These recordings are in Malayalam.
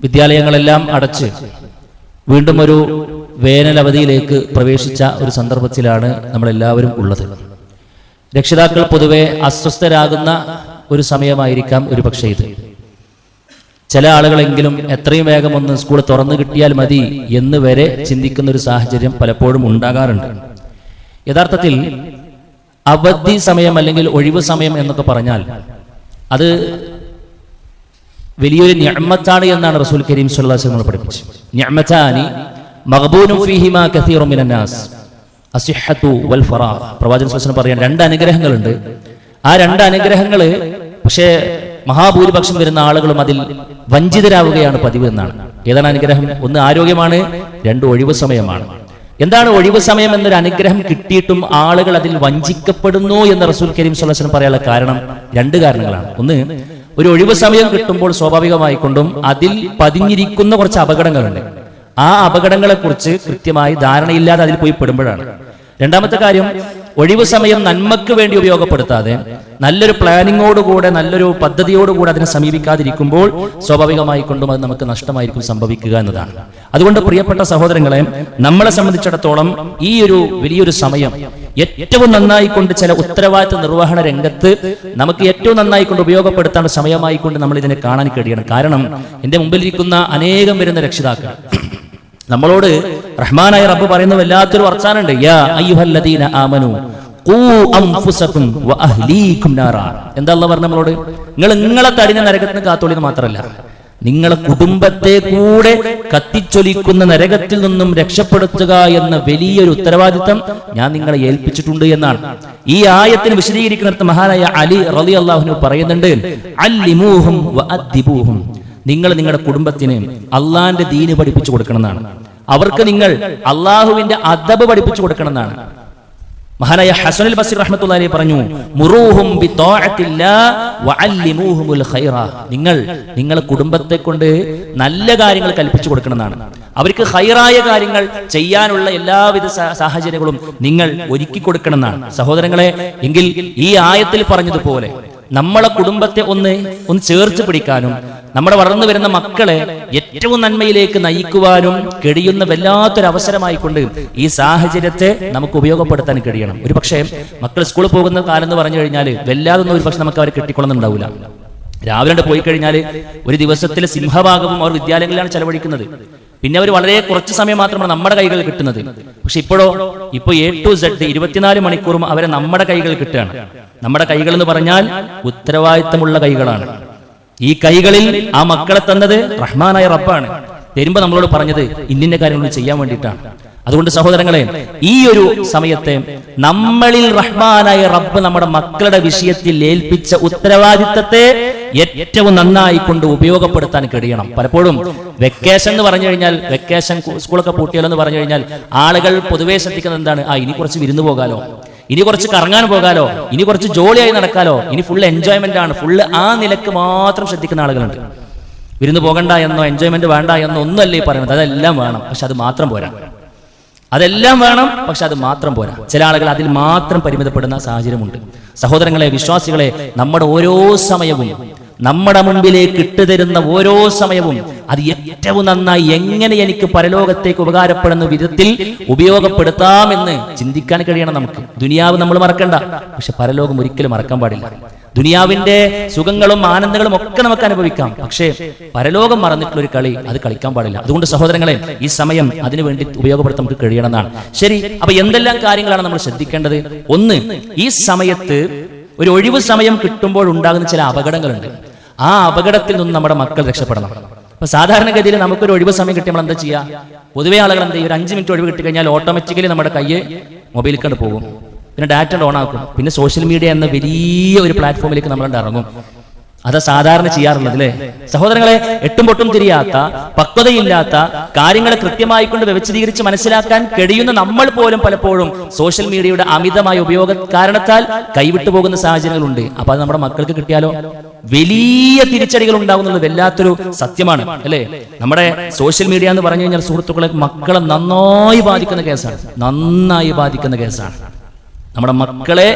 വിദ്യാലയങ്ങളെല്ലാം അടച്ച് വീണ്ടും ഒരു വേനലവധിയിലേക്ക് പ്രവേശിച്ച ഒരു സന്ദർഭത്തിലാണ് നമ്മളെല്ലാവരും ഉള്ളത്. രക്ഷിതാക്കൾ പൊതുവെ അസ്വസ്ഥരാകുന്ന ഒരു സമയമായിരിക്കാം ഒരു പക്ഷേ ഇത്. ചില ആളുകളെങ്കിലും എത്രയും വേഗം ഒന്ന് സ്കൂൾ തുറന്നു കിട്ടിയാൽ മതി എന്ന് വരെ ചിന്തിക്കുന്ന ഒരു സാഹചര്യം പലപ്പോഴും ഉണ്ടാകാറുണ്ട്. യഥാർത്ഥത്തിൽ അവധി സമയം അല്ലെങ്കിൽ ഒഴിവ് സമയം എന്നൊക്കെ പറഞ്ഞാൽ അത് വലിയൊരു നിഅ്മത്താണ് എന്നാണ് റസൂൽ കരീം സ്വല്ലല്ലാഹു അലൈഹി വസല്ലം പഠിപ്പിച്ചത്. നിഅ്മതാനി മഗ്ബൂനും ഫീഹിമാ കസീറുൻ മിനന്നാസ് അസ്ഹഹതു വൽ ഫറാഗ്. പ്രവാചകൻ സ്വല്ലല്ലാഹു അലൈഹി വസല്ലം പറയാൻ രണ്ട് അനുഗ്രഹങ്ങളുണ്ട്. ആ രണ്ട് അനുഗ്രഹങ്ങള് പക്ഷേ മഹാഭൂരിപക്ഷം വരുന്ന ആളുകളും അതിൽ വഞ്ചിതരാവുകയാണ് പതിവ് എന്നാണ്. ഏതാണ് അനുഗ്രഹം? ഒന്ന് ആരോഗ്യമാണ്, രണ്ട് ഒഴിവ് സമയമാണ്. എന്താണ് ഒഴിവ് സമയം എന്നൊരു അനുഗ്രഹം കിട്ടിയിട്ടും ആളുകൾ അതിൽ വഞ്ചിക്കപ്പെടുന്നു എന്ന് റസൂൽ കരീം സ്വല്ലല്ലാഹു അലൈഹി വസല്ലം പറയാനുള്ള കാരണം രണ്ട് കാരണങ്ങളാണ്. ഒന്ന്, ഒരു ഒഴിവ് സമയം കിട്ടുമ്പോൾ സ്വാഭാവികമായിക്കൊണ്ടും അതിൽ പതിഞ്ഞിരിക്കുന്ന കുറച്ച് അപകടങ്ങളുണ്ട്. ആ അപകടങ്ങളെ കുറിച്ച് കൃത്യമായി ധാരണയില്ലാതെ അതിൽ പോയി പെടുമ്പോഴാണ്. രണ്ടാമത്തെ കാര്യം, ഒഴിവ് സമയം നന്മക്ക് വേണ്ടി ഉപയോഗപ്പെടുത്താതെ നല്ലൊരു പ്ലാനിങ്ങോടുകൂടെ നല്ലൊരു പദ്ധതിയോടുകൂടെ അതിനെ സമീപിക്കാതിരിക്കുമ്പോൾ സ്വാഭാവികമായിക്കൊണ്ടും അത് നമുക്ക് നഷ്ടമായിരിക്കും സംഭവിക്കുക എന്നതാണ്. അതുകൊണ്ട് പ്രിയപ്പെട്ട സഹോദരങ്ങളെ, നമ്മളെ സംബന്ധിച്ചിടത്തോളം ഈ ഒരു വലിയൊരു സമയം ഏറ്റവും നന്നായിക്കൊണ്ട് ചില ഉത്തരവാദിത്വ നിർവഹണ രംഗത്ത് നമുക്ക് ഏറ്റവും നന്നായിക്കൊണ്ട് ഉപയോഗപ്പെടുത്താൻ സമയമായിക്കൊണ്ട് നമ്മൾ ഇതിനെ കാണാൻ കഴിയണം. കാരണം എന്റെ മുമ്പിലിരിക്കുന്ന അനേകം വരുന്ന രക്ഷിതാക്കൾ നമ്മളോട് റഹ്മാനായ റബ്ബ് പറയുന്ന വല്ലാത്തൊരു വർത്താനുണ്ട്. യാ അയ്യുഹല്ലദീന ആമനു ഖൂ അൻഫുസകും വഅഹ്ലീകും നാറാ. എന്താ അല്ലാഹു പറഞ്ഞ നമ്മളോട്? നിങ്ങളെ തടിഞ്ഞ നരകത്തിൽ നിന്ന് കാത്തോളിന്ന് മാത്രമല്ല, നിങ്ങളെ കുടുംബത്തെ കൂടെ കത്തിച്ചൊലിക്കുന്ന നരകത്തിൽ നിന്നും രക്ഷപ്പെടുത്തുക എന്ന വലിയൊരു ഉത്തരവാദിത്തം ഞാൻ നിങ്ങളെ ഏൽപ്പിച്ചിട്ടുണ്ട് എന്നാണ്. ഈ ആയത്തിന് വിശദീകരിക്കുന്നിടത്ത് മഹാനായ അലി റളിയല്ലാഹു അൻഹു പറയുന്നുണ്ട്, അല്ലിമൂഹും വഅദ്ദിബൂഹും. നിങ്ങൾ നിങ്ങളുടെ കുടുംബത്തിന് അള്ളാന്റെ ദീന് പഠിപ്പിച്ചു കൊടുക്കണമെന്നാണ്. അവർക്ക് നിങ്ങൾ അള്ളാഹുവിന്റെ അദബ് പഠിപ്പിച്ചു കൊടുക്കണമെന്നാണ്. മഹാനായ ഹസനുൽ ബസ്രി റഹ്മത്തുള്ളാഹി അലൈഹി പറഞ്ഞു, മുറൂഹും ബിത്വാഅത്തില്ലാഹ് വഅല്ലിമൂഹുൽ ഖൈറ. നിങ്ങൾ കുടുംബത്തെ കൊണ്ട് നല്ല കാര്യങ്ങൾ കൽപ്പിച്ചു കൊടുക്കണമെന്നാണ്. അവർക്ക് ഖൈറായ കാര്യങ്ങൾ ചെയ്യാനുള്ള എല്ലാവിധ സാഹചര്യങ്ങളും നിങ്ങൾ ഒരുക്കി കൊടുക്കണമെന്നാണ്. സഹോദരങ്ങളെ, എങ്കിൽ ഈ ആയത്തിൽ പറഞ്ഞതുപോലെ നമ്മളെ കുടുംബത്തെ ഒന്ന് ചേർത്ത് പിടിക്കാനും നമ്മുടെ വളർന്നു വരുന്ന മക്കളെ ഏറ്റവും നന്മയിലേക്ക് നയിക്കുവാനും കഴിയുന്ന വല്ലാത്തൊരു അവസരമായിക്കൊണ്ട് ഈ സാഹചര്യത്തെ നമുക്ക് ഉപയോഗപ്പെടുത്താൻ കഴിയണം. ഒരു പക്ഷേ മക്കൾ സ്കൂളിൽ പോകുന്ന കാലം എന്ന് പറഞ്ഞു കഴിഞ്ഞാൽ വല്ലാതൊന്നും ഒരു പക്ഷെ നമുക്ക് അവരെ കിട്ടിക്കൊള്ളുന്നുണ്ടാവില്ല. രാവിലെ പോയി കഴിഞ്ഞാൽ ഒരു ദിവസത്തിൽ സിംഹഭാഗവും അവർ വിദ്യാലയങ്ങളിലാണ് ചെലവഴിക്കുന്നത്. പിന്നെ അവർ വളരെ കുറച്ച് സമയം മാത്രമാണ് നമ്മുടെ കൈകളിൽ കിട്ടുന്നത്. പക്ഷെ ഇപ്പോ A to Z 24 മണിക്കൂറും അവരെ നമ്മുടെ കൈകളിൽ കിട്ടുകയാണ്. നമ്മുടെ കൈകൾ എന്ന് പറഞ്ഞാൽ ഉത്തരവാദിത്തമുള്ള കൈകളാണ്. ഈ കൈകളിൽ ആ മക്കളെ തന്നത് റഹ്മാനായ റബ്ബാണ്. തരുമ്പോ നമ്മളോട് പറഞ്ഞത് ഇന്നിന്റെ കാര്യങ്ങൾ ചെയ്യാൻ വേണ്ടിയിട്ടാണ്. അതുകൊണ്ട് സഹോദരങ്ങളെ, ഈ ഒരു സമയത്തെ നമ്മളിൽ റഹ്മാനായ റബ്ബ് നമ്മുടെ മക്കളുടെ വിഷയത്തിൽ ഏൽപ്പിച്ച ഉത്തരവാദിത്തത്തെ ഏറ്റവും നന്നായി കൊണ്ട് ഉപയോഗപ്പെടുത്താൻ കഴിയണം. പലപ്പോഴും വെക്കേഷൻ എന്ന് പറഞ്ഞു കഴിഞ്ഞാൽ, വെക്കേഷൻ സ്കൂളൊക്കെ പൂട്ടിയാലോ എന്ന് പറഞ്ഞു കഴിഞ്ഞാൽ ആളുകൾ പൊതുവെ ശ്രദ്ധിക്കുന്നത് എന്താണ്? ഇനി കുറച്ച് വിരുന്ന് പോകാലോ, ഇനി കുറച്ച് കറങ്ങാൻ പോകാലോ, ഇനി കുറച്ച് ജോളിയായി നടക്കാലോ, ഇനി ഫുൾ എൻജോയ്മെന്റ് ആണ്, ഫുള്ള് ആ നിലക്ക് മാത്രം ശ്രദ്ധിക്കുന്ന ആളുകളുണ്ട്. വിരുന്ന് പോകണ്ട എന്നോ എൻജോയ്മെന്റ് വേണ്ട എന്നോ ഒന്നുമല്ലേ ഈ പറയുന്നത്. അതെല്ലാം വേണം, പക്ഷെ അത് മാത്രം പോരാ. അതെല്ലാം വേണം, പക്ഷെ അത് മാത്രം പോരാ. ചില ആളുകൾ അതിൽ മാത്രം പരിമിതപ്പെടുന്ന സാഹചര്യമുണ്ട്. സഹോദരങ്ങളെ, വിശ്വാസികളെ, നമ്മുടെ ഓരോ സമയവും നമ്മുടെ മുമ്പിലേക്ക് ഇട്ടുതരുന്ന ഓരോ സമയവും അത് ഏറ്റവും നന്നായി എങ്ങനെ എനിക്ക് പരലോകത്തേക്ക് ഉപകാരപ്പെടുന്ന വിധത്തിൽ ഉപയോഗപ്പെടുത്താമെന്ന് ചിന്തിക്കാൻ കഴിയണം നമുക്ക്. ദുനിയാവ് നമ്മൾ മറക്കണ്ട, പക്ഷെ പരലോകം ഒരിക്കലും മറക്കാൻ പാടില്ല. ദുനിയാവിന്റെ സുഖങ്ങളും ആനന്ദങ്ങളും ഒക്കെ നമുക്ക് അനുഭവിക്കാം, പക്ഷേ പരലോകം മറന്നിട്ടുള്ള ഒരു കളി അത് കളിക്കാൻ പാടില്ല. അതുകൊണ്ട് സഹോദരങ്ങളെ, ഈ സമയം അതിനു വേണ്ടി ഉപയോഗപ്പെടുത്താൻ നമുക്ക് കഴിയണമെന്നാണ്. ശരി, അപ്പൊ എന്തെല്ലാം കാര്യങ്ങളാണ് നമ്മൾ ശ്രദ്ധിക്കേണ്ടത്? ഒന്ന്, ഈ സമയത്ത് ഒരു ഒഴിവ് സമയം കിട്ടുമ്പോൾ ഉണ്ടാകുന്ന ചില അപകടങ്ങളുണ്ട്. ആ അപകടത്തിൽ നിന്ന് നമ്മുടെ മക്കൾ രക്ഷപ്പെടണം. അപ്പൊ സാധാരണഗതിയിൽ നമുക്കൊരു ഒഴിവ് സമയം കിട്ടി നമ്മൾ എന്താ ചെയ്യുക? പൊതുവെ ആളുകൾ എന്താ, ഒരു 5 മിനിറ്റ് ഒഴിവ് കിട്ടിക്കഴിഞ്ഞാൽ ഓട്ടോമാറ്റിക്കലി നമ്മുടെ കയ്യെ മൊബൈലിൽ കണ്ട് പോകും. പിന്നെ ഡാറ്റ ഓൺ ആക്കും. പിന്നെ സോഷ്യൽ മീഡിയ എന്ന വലിയ ഒരു പ്ലാറ്റ്ഫോമിലേക്ക് നമ്മൾ ഇറങ്ങും. അതാ സാധാരണ ചെയ്യാറുള്ളത് അല്ലേ സഹോദരങ്ങളെ? എട്ടും പൊട്ടും തിരിയാത്ത, പക്വതയില്ലാത്ത കാര്യങ്ങളെ കൃത്യമായി കൊണ്ട് വിവരീകരിച്ച് മനസ്സിലാക്കാൻ കഴിയുന്ന നമ്മൾ പോലും പലപ്പോഴും സോഷ്യൽ മീഡിയയുടെ അമിതമായ ഉപയോഗ കാരണത്താൽ കൈവിട്ടു പോകുന്ന സാഹചര്യങ്ങളുണ്ട്. അപ്പൊ അത് നമ്മുടെ മക്കൾക്ക് കിട്ടിയാലോ വലിയ തിരിച്ചടികൾ ഉണ്ടാകുന്നത് വല്ലാത്തൊരു സത്യമാണ് അല്ലേ? നമ്മുടെ സോഷ്യൽ മീഡിയ എന്ന് പറഞ്ഞു കഴിഞ്ഞാൽ സുഹൃത്തുക്കളെ, മക്കളെ നന്നായി ബാധിക്കുന്ന കേസാണ്. നന്നായി ബാധിക്കുന്ന കേസാണ്. നമ്മുടെ മക്കളെ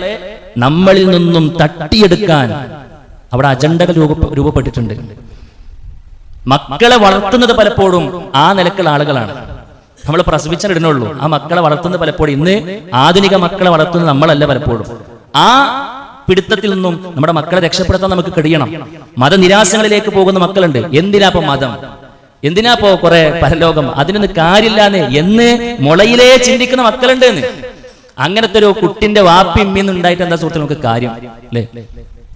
നമ്മളിൽ നിന്നും തട്ടിയെടുക്കാൻ അവിടെ അജണ്ടകൾ രൂപപ്പെട്ടിട്ടുണ്ട്. മക്കളെ വളർത്തുന്നത് പലപ്പോഴും ആ നിലക്കുള്ള ആളുകളാണ്. നമ്മൾ പ്രസവിച്ചിടുന്നുള്ളൂ, ആ മക്കളെ വളർത്തുന്നത് പലപ്പോഴും ഇന്ന് ആധുനിക മക്കളെ വളർത്തുന്നത് നമ്മളല്ല. പലപ്പോഴും ആ പിടുത്തത്തിൽ നിന്നും നമ്മുടെ മക്കളെ രക്ഷപ്പെടുത്താൻ നമുക്ക് കഴിയണം. മതനിരാശങ്ങളിലേക്ക് പോകുന്ന മക്കളുണ്ട്. എന്തിനാപ്പോ മതം, എന്തിനാപ്പോ കുറെ പരലോകം, അതിനൊന്നും കാര്യമില്ലാന്ന് എന്ന് മുളയിലേ ചിന്തിക്കുന്ന മക്കളുണ്ട് എന്ന്. അങ്ങനത്തെ ഒരു കുട്ടിന്റെ വാപ്പി ഇമ്മിന്ന് ഉണ്ടായിട്ട് എന്താ സുഹൃത്ത് നമുക്ക് കാര്യം അല്ലേ?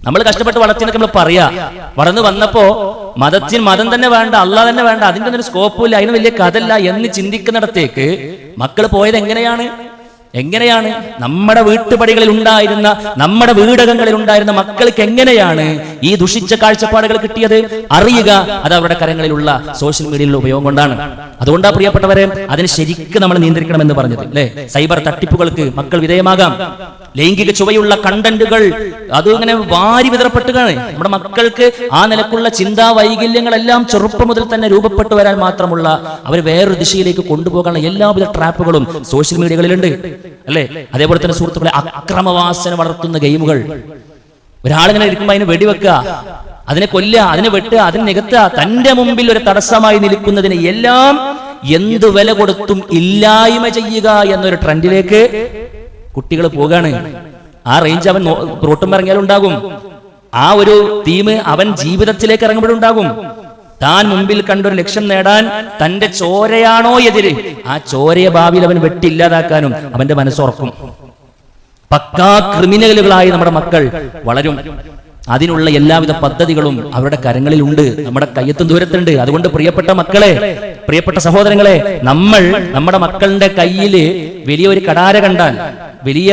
നമ്മൾ കഷ്ടപ്പെട്ട് വളർത്തിയെന്നൊക്കെ നമ്മൾ പറയാ. വളർന്നു വന്നപ്പോ മതം തന്നെ വേണ്ട, അള്ളാഹ് തന്നെ വേണ്ട, അതിന്റെ ഒന്നും സ്കോപ്പില്ല, അതിന് വലിയ കഥല്ല എന്ന് ചിന്തിക്കുന്നിടത്തേക്ക് മക്കൾ പോയത് എങ്ങനെയാണ് നമ്മുടെ വീട്ടുപടികളിൽ ഉണ്ടായിരുന്ന, നമ്മുടെ വീടകങ്ങളിൽ ഉണ്ടായിരുന്ന മക്കൾക്ക് എങ്ങനെയാണ് ഈ ദുഷിച്ച കാഴ്ചപ്പാടുകൾ കിട്ടിയത്? അറിയുക, അത് അവരുടെ കരങ്ങളിലുള്ള സോഷ്യൽ മീഡിയയിലുള്ള ഉപയോഗം കൊണ്ടാണ്. അതുകൊണ്ടാ പ്രിയപ്പെട്ടവരെ അതിന് ശരിക്കും നമ്മൾ നിയന്ത്രിക്കണം എന്ന് പറഞ്ഞത് അല്ലെ? സൈബർ തട്ടിപ്പുകൾക്ക് മക്കൾ വിധേയമാകാം. ലൈംഗിക ചുവയുള്ള കണ്ടന്റുകൾ അത് ഇങ്ങനെ വാരി വിതറപ്പെട്ടുകയാണ്. നമ്മുടെ മക്കൾക്ക് ആ നിലക്കുള്ള ചിന്താ വൈകല്യങ്ങളെല്ലാം ചെറുപ്പം മുതൽ തന്നെ രൂപപ്പെട്ടു വരാൻ മാത്രമുള്ള അവർ വേറൊരു ദിശയിലേക്ക് കൊണ്ടുപോകാനുള്ള എല്ലാവിധ ട്രാപ്പുകളും സോഷ്യൽ മീഡിയകളിലുണ്ട് അല്ലെ? അതേപോലെ തന്നെ സുഹൃത്തുക്കളെ, അക്രമവാസന വളർത്തുന്ന ഗെയിമുകൾ. ഒരാളിങ്ങനെ ഇരിക്കുമ്പോ അതിനെ വെടിവെക്കുക, അതിനെ കൊല്ലുക, അതിനെ വെട്ടുക, അതിനെ നികത്തുക, തന്റെ മുമ്പിൽ ഒരു തടസ്സമായി നിൽക്കുന്നതിന് എല്ലാം എന്ത് വില കൊടുത്തും ഇല്ലായ്മ ചെയ്യുക എന്നൊരു ട്രെൻഡിലേക്ക് കുട്ടികൾ പോകാണ്. ആ റേഞ്ച് അവൻ റോട്ടും ഇറങ്ങിയാലും ഉണ്ടാകും. ആ ഒരു തീം അവൻ ജീവിതത്തിലേക്ക് ഇറങ്ങുമ്പോഴുണ്ടാകും. താൻ മുമ്പിൽ കണ്ടൊരു ലക്ഷ്യം നേടാൻ തന്റെ ചോരയാണോ എതിര്, ആ ചോരയെ ഭാവിയിൽ അവൻ വെട്ടില്ലാതാക്കാനും അവന്റെ മനസ്സുറക്കും. പക്കാ ക്രിമിനലുകളായി നമ്മുടെ മക്കൾ വളരും. അതിനുള്ള എല്ലാവിധ പദ്ധതികളും അവരുടെ കരങ്ങളിലുണ്ട്, നമ്മുടെ കയ്യെത്തും ദൂരത്തുണ്ട്. അതുകൊണ്ട് പ്രിയപ്പെട്ട മക്കളെ, പ്രിയപ്പെട്ട സഹോദരങ്ങളെ, നമ്മൾ നമ്മുടെ മക്കളുടെ കയ്യിൽ വലിയ ഒരു കടാര കണ്ടാൽ, വലിയ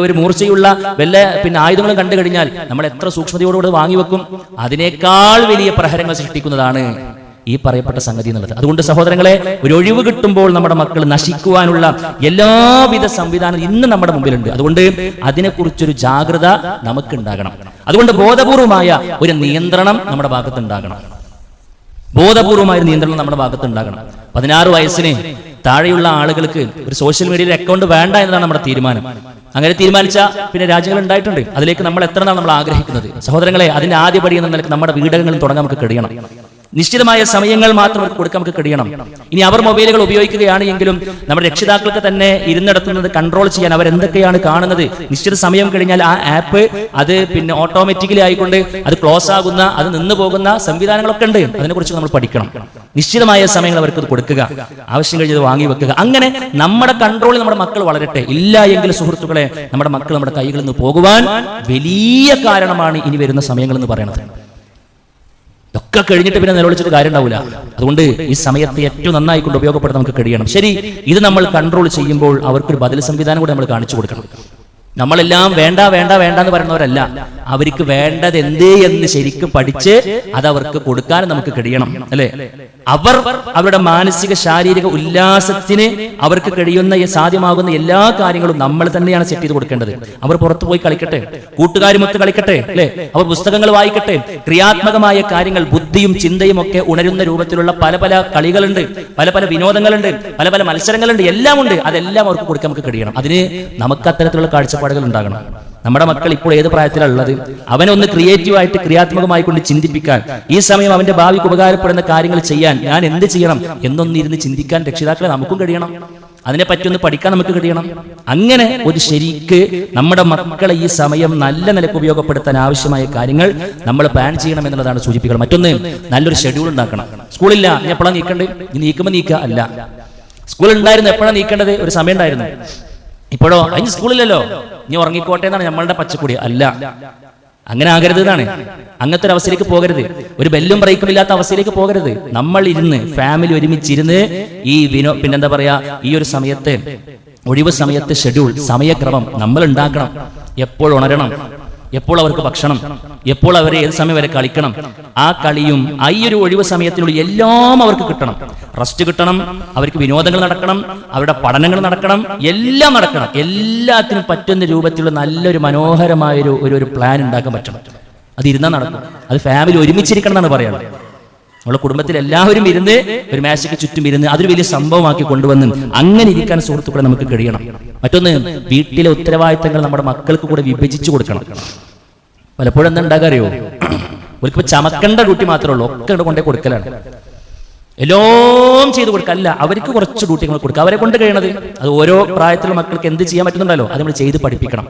ഒരു മൂർച്ചയുള്ള വല്ല ആയുധങ്ങളും കണ്ടു കഴിഞ്ഞാൽ നമ്മൾ എത്ര സൂക്ഷ്മതയോടുകൂടി വാങ്ങിവെക്കും? അതിനേക്കാൾ വലിയ പ്രഹരങ്ങൾ സൃഷ്ടിക്കുന്നതാണ് ഈ പറയപ്പെട്ട സംഗതി എന്നുള്ളത്. അതുകൊണ്ട് സഹോദരങ്ങളെ, ഒരു ഒഴിവ് കിട്ടുമ്പോൾ നമ്മുടെ മക്കൾ നശിക്കുവാനുള്ള എല്ലാവിധ സംവിധാനം ഇന്ന് നമ്മുടെ മുമ്പിലുണ്ട്. അതുകൊണ്ട് അതിനെക്കുറിച്ചൊരു ജാഗ്രത നമുക്കുണ്ടാകണം. അതുകൊണ്ട് ബോധപൂർവമായ ഒരു നിയന്ത്രണം നമ്മുടെ ഭാഗത്തുണ്ടാകണം. ബോധപൂർവമായ ഒരു നിയന്ത്രണം നമ്മുടെ ഭാഗത്തുണ്ടാകണം. 16 വയസ്സിന് താഴെയുള്ള ആളുകൾക്ക് ഒരു സോഷ്യൽ മീഡിയയിൽ അക്കൗണ്ട് വേണ്ട എന്നതാണ് നമ്മുടെ തീരുമാനം. അങ്ങനെ തീരുമാനിച്ച രാജ്യങ്ങൾ ഉണ്ടായിട്ടുണ്ട്. അതിലേക്ക് നമ്മൾ എത്ര നാൾ നമ്മൾ ആഗ്രഹിക്കുന്നത്? സഹോദരങ്ങളെ, അതിന്റെ ആദ്യപടി എന്ന നിലയ്ക്ക് നമ്മുടെ വീടുകളിൽ തുടങ്ങാൻ നമുക്ക് കഴിയണം. നിശ്ചിതമായ സമയങ്ങൾ മാത്രം അവർക്ക് കൊടുക്കാൻ നമുക്ക് കഴിയണം. ഇനി അവർ മൊബൈലുകൾ ഉപയോഗിക്കുകയാണ് എങ്കിലും നമ്മുടെ രക്ഷിതാക്കൾക്ക് തന്നെ ഇരുന്നിടത്തുന്നത് കൺട്രോൾ ചെയ്യാൻ അവരെന്തൊക്കെയാണ് കാണുന്നത്, നിശ്ചിത സമയം കഴിഞ്ഞാൽ ആ ആപ്പ് അത് ഓട്ടോമാറ്റിക്കലി ആയിക്കൊണ്ട് അത് ക്ലോസ് ആകുന്ന, അത് നിന്ന് പോകുന്ന സംവിധാനങ്ങളൊക്കെ ഉണ്ട്. അതിനെക്കുറിച്ച് നമ്മൾ പഠിക്കണം. നിശ്ചിതമായ സമയങ്ങൾ അവർക്ക് കൊടുക്കുക, ആവശ്യം കഴിഞ്ഞത് വാങ്ങി വെക്കുക. അങ്ങനെ നമ്മുടെ കൺട്രോളിൽ നമ്മുടെ മക്കൾ വളരട്ടെ. ഇല്ല എങ്കിൽ സുഹൃത്തുക്കളെ, നമ്മുടെ മക്കൾ നമ്മുടെ കൈകളിൽ നിന്ന് പോകുവാൻ വലിയ കാരണമാണ് ഇനി വരുന്ന സമയങ്ങൾ എന്ന് പറയുന്നത്. ഒക്കെ കഴിഞ്ഞിട്ട് നിലവിളിച്ചിട്ട് കാര്യം ഉണ്ടാവില്ല. അതുകൊണ്ട് ഈ സമയത്ത് ഏറ്റവും നന്നായി കൊണ്ട് ഉപയോഗപ്പെടുത്താൻ നമുക്ക് കഴിയണം. ശരി, ഇത് നമ്മൾ കൺട്രോൾ ചെയ്യുമ്പോൾ അവർക്കൊരു ബദൽ സംവിധാനം കൂടെ നമ്മൾ കാണിച്ചു കൊടുക്കണം. നമ്മളെല്ലാം വേണ്ട വേണ്ട വേണ്ട എന്ന് പറയുന്നവരല്ല. അവർക്ക് വേണ്ടത് എന്ത് എന്ന് ശരിക്കും പഠിച്ച് അത് അവർക്ക് കൊടുക്കാൻ നമുക്ക് കഴിയണം അല്ലെ? അവർ അവരുടെ മാനസിക ശാരീരിക ഉല്ലാസത്തിന് അവർക്ക് കഴിയുന്ന സാധ്യമാകുന്ന എല്ലാ കാര്യങ്ങളും നമ്മൾ തന്നെയാണ് സെറ്റ് ചെയ്ത് കൊടുക്കേണ്ടത്. അവർ പുറത്തു പോയി കളിക്കട്ടെ, കൂട്ടുകാരുമൊത്ത് കളിക്കട്ടെ അല്ലെ? അവർ പുസ്തകങ്ങൾ വായിക്കട്ടെ. ക്രിയാത്മകമായ കാര്യങ്ങൾ, ബുദ്ധിയും ചിന്തയും ഒക്കെ ഉണരുന്ന രൂപത്തിലുള്ള പല പല കളികളുണ്ട്, പല പല വിനോദങ്ങളുണ്ട്, പല പല മത്സരങ്ങളുണ്ട്, എല്ലാം ഉണ്ട്. അതെല്ലാം അവർക്ക് കൊടുക്കാൻ നമുക്ക് കഴിയണം. അതിന് നമുക്ക് അത്തരത്തിലുള്ള കാഴ്ചപ്പാടുകൾ ഉണ്ടാകണം. നമ്മുടെ മക്കൾ ഇപ്പോൾ ഏത് പ്രായത്തിലുള്ളത്? അവനൊന്ന് ക്രിയേറ്റീവായിട്ട് ക്രിയാത്മകമായി കൊണ്ട് ചിന്തിപ്പിക്കാൻ, ഈ സമയം അവന്റെ ഭാവിക്ക് ഉപകാരപ്പെടുന്ന കാര്യങ്ങൾ ചെയ്യാൻ ഞാൻ എന്ത് ചെയ്യണം എന്നൊന്നിരുന്ന് ചിന്തിക്കാൻ രക്ഷിതാക്കളെ നമുക്കും കഴിയണം. അതിനെപ്പറ്റി ഒന്ന് പഠിക്കാൻ നമുക്ക് കഴിയണം. അങ്ങനെ ഒരു ശരിക്ക് നമ്മുടെ മക്കളെ ഈ സമയം നല്ല നിലക്ക് ഉപയോഗപ്പെടുത്താൻ ആവശ്യമായ കാര്യങ്ങൾ നമ്മൾ പ്ലാൻ ചെയ്യണം എന്നുള്ളതാണ് സൂചിപ്പിക്കുന്നത്. മറ്റൊന്ന്, നല്ലൊരു ഷെഡ്യൂൾ ഉണ്ടാക്കണം. സ്കൂളില്ല, ഇനി എപ്പോഴാണ് നീക്കേണ്ടത്? ഇനി നീക്കുമ്പോൾ നീക്കുക അല്ല. സ്കൂൾ ഉണ്ടായിരുന്നു, എപ്പോഴാണ് നീക്കേണ്ടത്? ഒരു സമയം ഉണ്ടായിരുന്നു. ഇപ്പോഴോ അതിന് സ്കൂളില്ലല്ലോ, ഇനി ഉറങ്ങിക്കോട്ടെ എന്നാണ് നമ്മളുടെ പച്ചക്കൊടി. അല്ല, അങ്ങനെ ആകരുത് എന്നാണ്. അങ്ങനത്തെ ഒരു അവസ്ഥയിലേക്ക് പോകരുത്. ഒരു ബെല്ലും ബ്രേക്കും ഇല്ലാത്ത അവസ്ഥയിലേക്ക് പോകരുത്. നമ്മൾ ഇരുന്ന് ഫാമിലി ഒരുമിച്ചിരുന്ന് ഈ പിന്നെന്താ പറയാ, ഈ ഒരു സമയത്ത്, ഒഴിവ് സമയത്ത് ഷെഡ്യൂൾ, സമയക്രമം നമ്മൾ ഉണ്ടാക്കണം. എപ്പോൾ ഉണരണം, എപ്പോൾ അവർക്ക് ഭക്ഷണം, എപ്പോൾ അവരെ ഏത് സമയം വരെ കളിക്കണം, ആ കളിയും ഈ ഒരു ഒഴിവ് സമയത്തിനുള്ളിൽ എല്ലാം അവർക്ക് കിട്ടണം. റെസ്റ്റ് കിട്ടണം, അവർക്ക് വിനോദങ്ങൾ നടക്കണം, അവരുടെ പഠനങ്ങൾ നടക്കണം, എല്ലാം നടക്കണം. എല്ലാത്തിനും പറ്റുന്ന രൂപത്തിലുള്ള നല്ലൊരു മനോഹരമായ ഒരു പ്ലാൻ ഉണ്ടാക്കാൻ പറ്റണം. അത് ഇരുന്നാൽ നടക്കും. അത് ഫാമിലി ഒരുമിച്ചിരിക്കണം എന്നാണ് പറയുന്നത്. നമ്മുടെ കുടുംബത്തിൽ എല്ലാവരും ഇരുന്ന് ഒരു മേശയ്ക്ക് ചുറ്റും ഇരുന്ന് അതൊരു വലിയ സംഭവമാക്കി കൊണ്ടുവന്ന് അങ്ങനെ ഇരിക്കാൻ സുഹൃത്തുക്കളെ നമുക്ക് കഴിയണം. മറ്റൊന്ന്, വീട്ടിലെ ഉത്തരവാദിത്തങ്ങൾ നമ്മുടെ മക്കൾക്ക് കൂടെ വിഭജിച്ചു കൊടുക്കണം. പലപ്പോഴും എന്താ ഉണ്ടാകാറിയോ, ഒരിക്കൽ ചമക്കേണ്ട ഡ്യൂട്ടി മാത്രമേ ഉള്ളൂ, ഒക്കെ കൊണ്ടേ കൊടുക്കലാണ്. എല്ലാം ചെയ്ത് കൊടുക്കുക അല്ല, അവർക്ക് കുറച്ച് ഡ്യൂട്ടികൾ കൊടുക്കുക. അവരെ കൊണ്ട് കഴിയണത് അത് ഓരോ പ്രായത്തിലുള്ള മക്കൾക്ക് എന്ത് ചെയ്യാൻ പറ്റുന്നുണ്ടല്ലോ അത് നമ്മൾ ചെയ്ത് പഠിപ്പിക്കണം.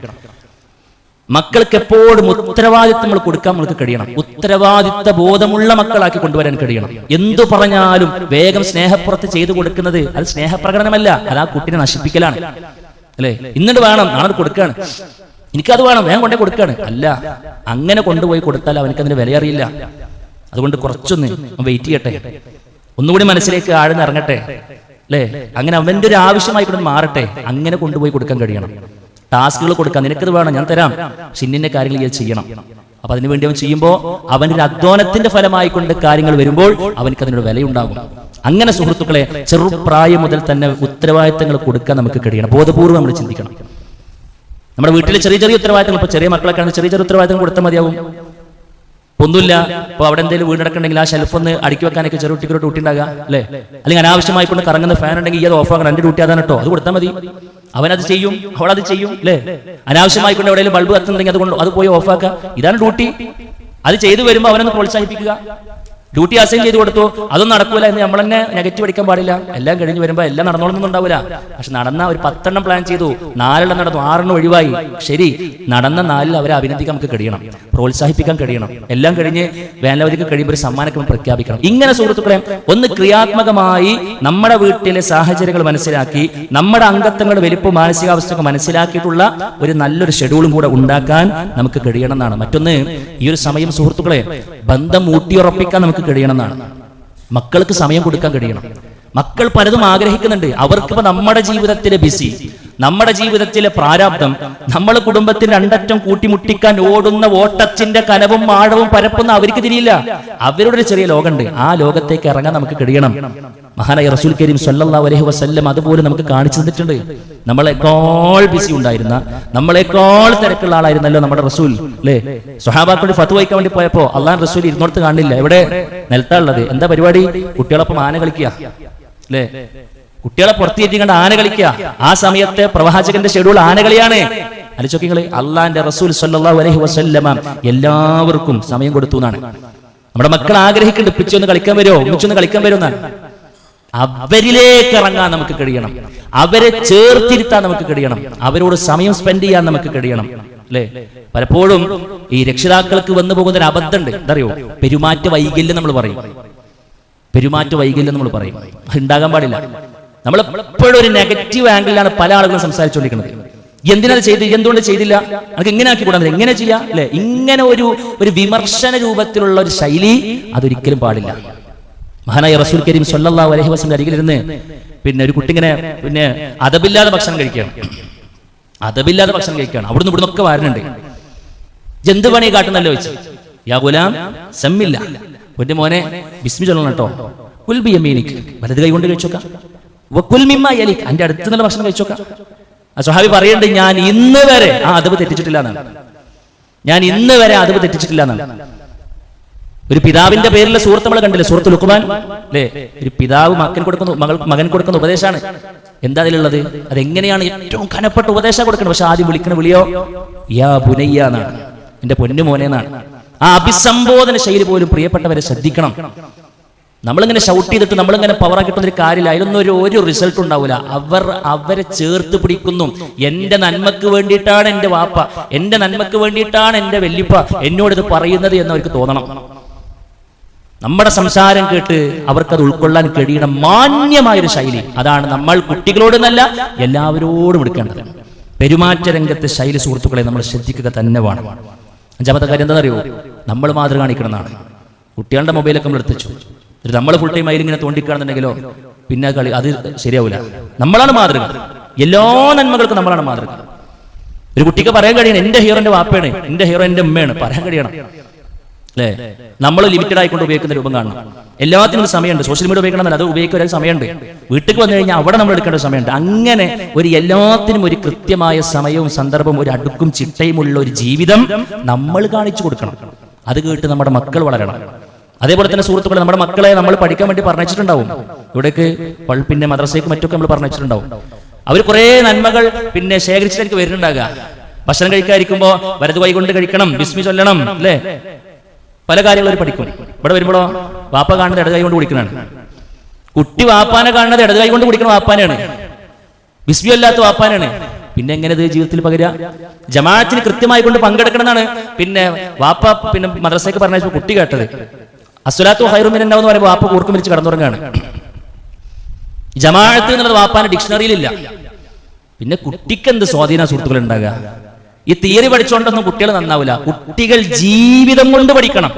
മക്കൾക്ക് എപ്പോഴും ഉത്തരവാദിത്വം നമ്മൾ കൊടുക്കാൻ നമുക്ക് കഴിയണം. ഉത്തരവാദിത്വ ബോധമുള്ള മക്കളാക്കി കൊണ്ടുവരാൻ കഴിയണം. എന്തു പറഞ്ഞാലും വേഗം സ്നേഹപ്പുറത്ത് ചെയ്തു കൊടുക്കുന്നത് അത് സ്നേഹപ്രകടനമല്ല, അത് ആ കുട്ടിനെ നശിപ്പിക്കലാണ്. അല്ലേ, ഇന്നിട്ട് വേണം നാളെ കൊടുക്കാണ്, എനിക്കത് വേണം വേഗം കൊണ്ടേ കൊടുക്കാണ്. അല്ല, അങ്ങനെ കൊണ്ടുപോയി കൊടുത്താൽ അവനക്കതിന് വിലയറിയില്ല. അതുകൊണ്ട് കുറച്ചൊന്ന് വെയിറ്റ് ചെയ്യട്ടെ, ഒന്നുകൂടി മനസ്സിലേക്ക് ആഴ്ന്നിറങ്ങട്ടെ. അല്ലേ, അങ്ങനെ അവന്റെ ഒരു ആവശ്യമായിക്കൊണ്ട് മാറട്ടെ. അങ്ങനെ കൊണ്ടുപോയി കൊടുക്കാൻ കഴിയണം. ടാസ്കുകൾ കൊടുക്കാം, നിനക്കത് വേണം ഞാൻ തരാം, പക്ഷെ ഇന്ന കാര്യങ്ങൾ ഇത് ചെയ്യണം. അപ്പൊ അതിനുവേണ്ടി അവൻ ചെയ്യുമ്പോൾ അവന്റെ ഒരു അധ്വാനത്തിന്റെ ഫലമായിക്കൊണ്ട് കാര്യങ്ങൾ വരുമ്പോൾ അവനക്ക് അതിനൊരു വിലയുണ്ടാകും. അങ്ങനെ സുഹൃത്തുക്കളെ, ചെറുപ്രായം മുതൽ തന്നെ ഉത്തരവാദിത്തങ്ങൾ കൊടുക്കാൻ നമുക്ക് കഴിയണം. ബോധപൂർവ്വം നമ്മൾ ചിന്തിക്കണം. നമ്മുടെ വീട്ടിലെ ചെറിയ ചെറിയ ഉത്തരവാദിത്തങ്ങൾ, ഇപ്പൊ ചെറിയ മക്കളൊക്കെ ചെറിയ ചെറിയ ഉത്തരവാദിത്തങ്ങൾ കൊടുത്താൽ മതിയാവും. ഒന്നുമില്ല, ഇപ്പൊ അവിടെ എന്തെങ്കിലും വീടടക്കണ്ടെങ്കിൽ ആ ഷെൽഫ് ഒന്ന് അടുക്കി വെക്കാനൊക്കെ ചെറിയ കുട്ടിക്ക് ഡ്യൂട്ടി ഉണ്ടാകുക അല്ലേ, അല്ലെങ്കിൽ അനാവശ്യമായിക്കൊണ്ട് കറങ്ങുന്ന ഫാൻ ഉണ്ടെങ്കിൽ അത് ഓഫ് ആക്കണം, എന്റെ ഡ്യൂട്ടി അതാണ് കേട്ടോ, അത് കൊടുത്താൽ മതി. അവനത് ചെയ്യും, അവളത് ചെയ്യും. അല്ലേ, അനാവശ്യമായിക്കൊണ്ട് എവിടെയെങ്കിലും ബൾബ് കത്തുന്നുണ്ടെങ്കിൽ അതുകൊണ്ട് അത് പോയി ഓഫാക്കുക, ഇതാണ് ഡ്യൂട്ടി. അത് ചെയ്തു വരുമ്പോൾ അവനൊന്ന് പ്രോത്സാഹിപ്പിക്കുക. ഡ്യൂട്ടി അസൈൻ ചെയ്ത് കൊടുത്തു, അതൊന്നും നടക്കൂല എന്ന് നമ്മൾ തന്നെ നെഗറ്റീവ് അടിക്കാൻ പാടില്ല. എല്ലാം കഴിഞ്ഞ് വരുമ്പോൾ എല്ലാം നടന്നോളൊന്നും ഉണ്ടാവില്ല. പക്ഷെ നടന്ന ഒരു 10 പ്ലാൻ ചെയ്തു, 4 നടന്നു, 6 ഒഴിവായി. ശരി, നടന്ന 4 അവരെ അഭിനന്ദിക്കാൻ നമുക്ക് കഴിയണം, പ്രോത്സാഹിപ്പിക്കാൻ കഴിയണം. എല്ലാം കഴിഞ്ഞ് വേനലവധിക്ക് കഴിയുമ്പോൾ ഒരു സമ്മാനക്രമം പ്രഖ്യാപിക്കണം. ഇങ്ങനെ സുഹൃത്തുക്കളെ, ഒന്ന് ക്രിയാത്മകമായി നമ്മുടെ വീട്ടിലെ സാഹചര്യങ്ങൾ മനസ്സിലാക്കി നമ്മുടെ അംഗത്വങ്ങളുടെ വലിപ്പവും മാനസികാവസ്ഥയൊക്കെ മനസ്സിലാക്കിയിട്ടുള്ള ഒരു നല്ലൊരു ഷെഡ്യൂളും കൂടെ ഉണ്ടാക്കാൻ നമുക്ക് കഴിയണം എന്നാണ്. മറ്റൊന്ന്, ഈ ഒരു സമയം സുഹൃത്തുക്കളെ ബന്ധം ഊട്ടിയുറപ്പിക്കാൻ നമുക്ക് കഴിയണമെന്നാണ്. മക്കൾക്ക് സമയം കൊടുക്കാൻ കഴിയണം. മക്കൾ പലതും ആഗ്രഹിക്കുന്നുണ്ട്. അവർക്കിപ്പോ നമ്മുടെ ജീവിതത്തിലെ ബിസി, നമ്മുടെ ജീവിതത്തിലെ പ്രാരാബ്ദം, നമ്മൾ കുടുംബത്തിന് രണ്ടറ്റം കൂട്ടിമുട്ടിക്കാൻ ഓടുന്ന ഓട്ടത്തിന്റെ കനവും ആഴവും പരപ്പുന്ന അവർക്ക് തിരിയില്ല. അവരുടെ ഒരു ചെറിയ ലോകമുണ്ട്, ആ ലോകത്തേക്ക് ഇറങ്ങാൻ നമുക്ക് കഴിയണം. മഹാനായ റസൂൽ കരീം സല്ലല്ലാഹു അലൈഹി വസല്ലം അതുപോലെ നമുക്ക് കാണിച്ചു തന്നിട്ടുണ്ട്. നമ്മളെക്കാൾ ബിസി ഉണ്ടായിരുന്ന, നമ്മളെക്കാൾ തിരക്കുള്ള ആളായിരുന്നല്ലോ നമ്മുടെ റസൂൽ. അല്ലേ, സ്വഹാബാക്കളുടെ ഫത്വ വയ്ക്കാൻ വേണ്ടി പോയപ്പോ അള്ളാഹ് റസൂൽ ഇരുന്നോടത്ത് കാണില്ല, എവിടെ നിലത്താണുള്ളത്. എന്താ പരിപാടി? കുട്ടികളൊപ്പം ആന കളിക്കുക. അല്ലേ, കുട്ടികളെ പുറത്തിരിക്കണ്ട ആന കളിക്കുക. ആ സമയത്തെ പ്രവാചകന്റെ ഷെഡ്യൂൾ ആനകളിയാണ്. അലിച്ചോക്കിങ്ങള്, അള്ളാന്റെ റസൂൽ സല്ലല്ലാഹു അലൈഹി വസല്ലമ എല്ലാവർക്കും സമയം കൊടുത്തു എന്നാണ്. നമ്മുടെ മക്കൾ ആഗ്രഹിക്കുന്നുണ്ട്, പിച്ചൊന്ന് കളിക്കാൻ വരുമോ, ഉമ്മച്ചൊന്ന് കളിക്കാൻ വരുമോ എന്നാണ്. അവരിലേക്ക് ഇറങ്ങാൻ നമുക്ക് കഴിയണം, അവരെ ചേർത്തിരുത്താൻ നമുക്ക് കഴിയണം, അവരോട് സമയം സ്പെൻഡ് ചെയ്യാൻ നമുക്ക് കഴിയണം. അല്ലേ, പലപ്പോഴും ഈ രക്ഷിതാക്കൾക്ക് വന്നു പോകുന്ന ഒരു അബദ്ധമുണ്ട്. എന്തറിയോ, പെരുമാറ്റ വൈകല്യം നമ്മൾ പറയും. പെരുമാറ്റ വൈകല്യം നമ്മൾ പറയും, ഉണ്ടാകാൻ പാടില്ല. നമ്മൾ എപ്പോഴും ഒരു നെഗറ്റീവ് ആംഗിളിലാണ് പല ആളുകളും സംസാരിച്ചുകൊണ്ടിരിക്കുന്നത്. എന്തിനാ ചെയ്ത്, എന്തുകൊണ്ട് ചെയ്തില്ല, നമുക്ക് എങ്ങനെ ആക്കി കൂടാൻ, എങ്ങനെ ചെയ്യാം. അല്ലെ, ഇങ്ങനെ ഒരു വിമർശന രൂപത്തിലുള്ള ഒരു ശൈലി അതൊരിക്കലും പാടില്ല. മഹാനായ റസൂൽ കരീം സല്ലല്ലാഹു അലൈഹി വസല്ലം അരികിലിരുന്ന് ഒരു കുട്ടി ഇങ്ങനെ അതബില്ലാതെ ഭക്ഷണം കഴിക്കുകയാണ്. അതബില്ലാതെ ഭക്ഷണം കഴിക്കുകയാണ്. അവിടുന്ന് ഇവിടുന്നൊക്കെ വാരുന്നുണ്ട്. ജന്തു പണി കാട്ടുന്നല്ലോ വെച്ച്, യാ ഗുലാം സമ്മില്ല, എന്റെ മോനെ ബിസ്മി ചൊല്ലണം കേട്ടോ, കുൽ ബിയമീനിക്, വലത് കൈ കൊണ്ട് കഴിച്ചോക്കാം, വകുൽ മിമ്മാ യലിക്, എന്റെ അടുത്ത് നല്ല ഭക്ഷണം കഴിച്ചോക്കാം. ആ സ്വഹാബി പറയുന്നുണ്ട്, ഞാൻ ഇന്ന് വരെ ആ അതബ് തെറ്റിച്ചിട്ടില്ല എന്നാണ്. ഞാൻ ഇന്ന് വരെ അതബ് തെറ്റിച്ചിട്ടില്ല എന്നാണ്. ഒരു പിതാവിന്റെ പേരിലെ സൂറത്ത് നമ്മൾ കണ്ടില്ലേ, സൂറത്ത് ലുഖ്മാൻ. അല്ലേ, ഒരു പിതാവ് മകൻ കൊടുക്കുന്ന ഉപദേശമാണ്. എന്താ അതിലുള്ളത്? അതെങ്ങനെയാണ് ഏറ്റവും കനപ്പെട്ട ഉപദേശം കൊടുക്കുന്നത്. പക്ഷെ ആദ്യം വിളിക്കുന്ന വിളിയോ യാ ബുനയ്യ എന്നാണ്, എന്റെ പൊന്നു മോനെ എന്നാണ്. ആ അഭിസംബോധന ശൈലി പോലും പ്രിയപ്പെട്ടവരെ ശ്രദ്ധിക്കണം. നമ്മളിങ്ങനെ ഷൗട്ട് ചെയ്തിട്ട് നമ്മളിങ്ങനെ പവറാക്കിയിട്ടൊരു കാര്യമില്ല, അതിലൊന്നും ഒരു റിസൾട്ട് ഉണ്ടാവില്ല. അവരെ ചേർത്ത് പിടിക്കുന്നു. എന്റെ നന്മക്ക് വേണ്ടിയിട്ടാണ് എന്റെ വാപ്പ, എന്റെ നന്മക്ക് വേണ്ടിയിട്ടാണ് എന്റെ വല്യപ്പ എന്നോട് ഇത് പറയുന്നത് എന്ന് അവർക്ക് തോന്നണം. നമ്മുടെ സംസാരം കേട്ട് അവർക്കത് ഉൾക്കൊള്ളാൻ കഴിയണം. മാന്യമായൊരു ശൈലി, അതാണ് നമ്മൾ കുട്ടികളോടെന്നല്ല എല്ലാവരോടും എടുക്കേണ്ടത്. പെരുമാറ്റ രംഗത്തെ ശൈലി സുഹൃത്തുക്കളെ നമ്മൾ ശ്രദ്ധിക്കുക തന്നെ വേണം. 5ാമത്തെ കാര്യം എന്താണെന്നറിയോ, നമ്മൾ മാതൃക കാണിക്കണമെന്നാണ്. കുട്ടികളുടെ മൊബൈലൊക്കെ നമ്മൾ എടുത്തിച്ചു, നമ്മൾ ഫുൾ ടൈം അതിലിങ്ങനെ തോണ്ടിക്കാണെന്നുണ്ടെങ്കിലോ പിന്നെ അത് ശരിയാവില്ല. നമ്മളാണ് മാതൃക, എല്ലാ നന്മകൾക്കും നമ്മളാണ് മാതൃക. ഒരു കുട്ടിക്ക് പറയാൻ കഴിയണം, എന്റെ ഹീറോ എന്റെ വാപ്പയാണ്, എന്റെ ഹീറോ എന്റെ ഉമ്മയാണ്, പറയാൻ കഴിയണം. അല്ലേ, നമ്മൾ ലിമിറ്റഡ് ആയിക്കൊണ്ട് ഉപയോഗിക്കുന്ന രൂപം കാണണം. എല്ലാത്തിനും ഒരു സമയമുണ്ട്. സോഷ്യൽ മീഡിയ ഉപയോഗിക്കണം, അത് ഉപയോഗിക്കാൻ ഒരു സമയമുണ്ട്. വീട്ടിൽ വന്നു കഴിഞ്ഞാൽ അവിടെ നമ്മൾ എടുക്കേണ്ട സമയമുണ്ട്. അങ്ങനെ ഒരു എല്ലാത്തിനും ഒരു കൃത്യമായ സമയവും സന്ദർഭവും ഒരു അടുക്കും ചിട്ടയുമുള്ള ഒരു ജീവിതം നമ്മൾ കാണിച്ചു കൊടുക്കണം. അത് കേട്ട് നമ്മുടെ മക്കൾ വളരണം. അതേപോലെ തന്നെ സുഹൃത്തുക്കളെ, നമ്മുടെ മക്കളെ നമ്മൾ പഠിക്കാൻ വേണ്ടി പറഞ്ഞിട്ടുണ്ടാവും. ഇവിടേക്ക് പിന്നെ മദ്രസയ്ക്ക് മറ്റൊക്കെ നമ്മൾ പറഞ്ഞിട്ടുണ്ടാവും. അവർ കുറെ നന്മകൾ ശേഖരിച്ചിട്ടായിരിക്കും വരുന്നുണ്ടാകുക. ഭക്ഷണം കഴിക്കാതിരിക്കുമ്പോ വലതു കൈ കൊണ്ട് കഴിക്കണം, ബിസ്മി ചൊല്ലണം. അല്ലേ, പല കാര്യങ്ങളും അവർ പഠിക്കും. ഇവിടെ വരുമ്പോഴോ വാപ്പ കാണുന്നത് ഇടത് കൈ കൊണ്ട് കുടിക്കണാണ്, കുട്ടി വാപ്പാനെ കാണുന്നത് ഇടത് കൈ കൊണ്ട് കുടിക്കണ വാപ്പാനാണ്, വിസ്മിയല്ലാത്ത വാപ്പാനാണ്. പിന്നെ എങ്ങനെ ഇത് ജീവിതത്തിൽ പകരുക? ജമാഅത്തിന് കൃത്യമായി കൊണ്ട് പങ്കെടുക്കണം എന്നാണ് പിന്നെ വാപ്പ പിന്നെ മദ്രസയ്ക്ക് പറഞ്ഞ കുട്ടി കേട്ടത്. അസ്വലാത്തു ഖൈറും മിനന്നൗം എന്ന് പറയുമ്പോൾ വാപ്പ കൂർക്കം വിരിച്ച് കടന്നുറങ്ങാണ്. ജമാഅത്ത് എന്നുള്ളത് വാപ്പാന്റെ ഡിക്ഷണറിയിലില്ല. പിന്നെ കുട്ടിക്ക് എന്ത് സ്വാധീന സുഹൃത്തുക്കൾ ഉണ്ടാകുക? ഈ തിയറി പഠിച്ചുകൊണ്ടൊന്നും കുട്ടികൾ നന്നാവില്ല. കുട്ടികൾ ജീവിതം കൊണ്ട് പഠിക്കണം.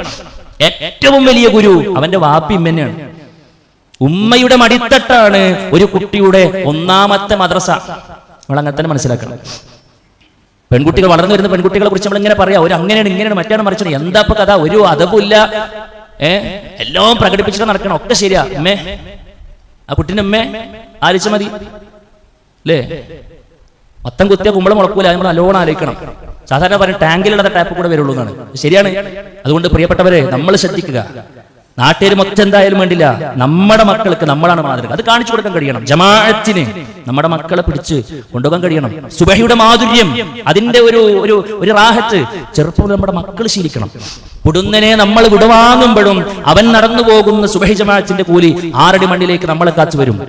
ഏറ്റവും വലിയ ഗുരു അവന്റെ വാപ്പി ഉമ്മന്നെയാണ്. ഉമ്മയുടെ മടിത്തട്ടാണ് ഒരു കുട്ടിയുടെ ഒന്നാമത്തെ മദ്രസ. നമ്മൾ അങ്ങനെ തന്നെ മനസ്സിലാക്കണം. പെൺകുട്ടികൾ വളർന്നു വരുന്ന പെൺകുട്ടികളെ കുറിച്ച് നമ്മൾ ഇങ്ങനെ പറയാം, ഒരു അങ്ങനെയാണ് ഇങ്ങനെയാണ് മറ്റാണ് മറിച്ചാണ്, എന്താ ഇപ്പൊ കഥ, ഒരു അതവില്ല, എല്ലാം പ്രകടിപ്പിച്ചിട്ട് നടക്കണം, ഒക്കെ ശരിയാ. അമ്മേ ആ കുട്ടീൻ്റെ അമ്മേ ആലോചിച്ച മതി അല്ലേ? മൊത്തം കുത്തിയ കുമ്പളം മുളക്കൂല, നമ്മൾ നല്ലോണം ആലോചിക്കണം. സാധാരണ പറയും ടാങ്കിലുള്ള ടാപ്പ് കൂടെ വരുള്ളൂ എന്നാണ്. ശരിയാണ്. അതുകൊണ്ട് പ്രിയപ്പെട്ടവരെ നമ്മൾ ശ്രദ്ധിക്കുക. നാട്ടുകാർ മൊത്തം എന്തായാലും വേണ്ടില്ല, നമ്മുടെ മക്കൾക്ക് നമ്മളാണ് മാതൃക. അത് കാണിച്ചു കൊടുക്കാൻ കഴിയണം. ജമാഅത്തിന് നമ്മുടെ മക്കളെ പിടിച്ച് കൊണ്ടുപോകാൻ കഴിയണം. സുബഹിയുടെ മാധുര്യം, അതിന്റെ ഒരു റാഹത്ത് ചെറുപ്പം നമ്മുടെ മക്കൾ ശീലിക്കണം. പുടുന്നനെ നമ്മൾ വിടുവാങ്ങുമ്പോഴും അവൻ നടന്നു പോകുന്ന സുബഹി ജമാഅത്തിന്റെ കൂലി 6 അടി മണ്ണിലേക്ക് നമ്മളെ കാച്ചു വരും.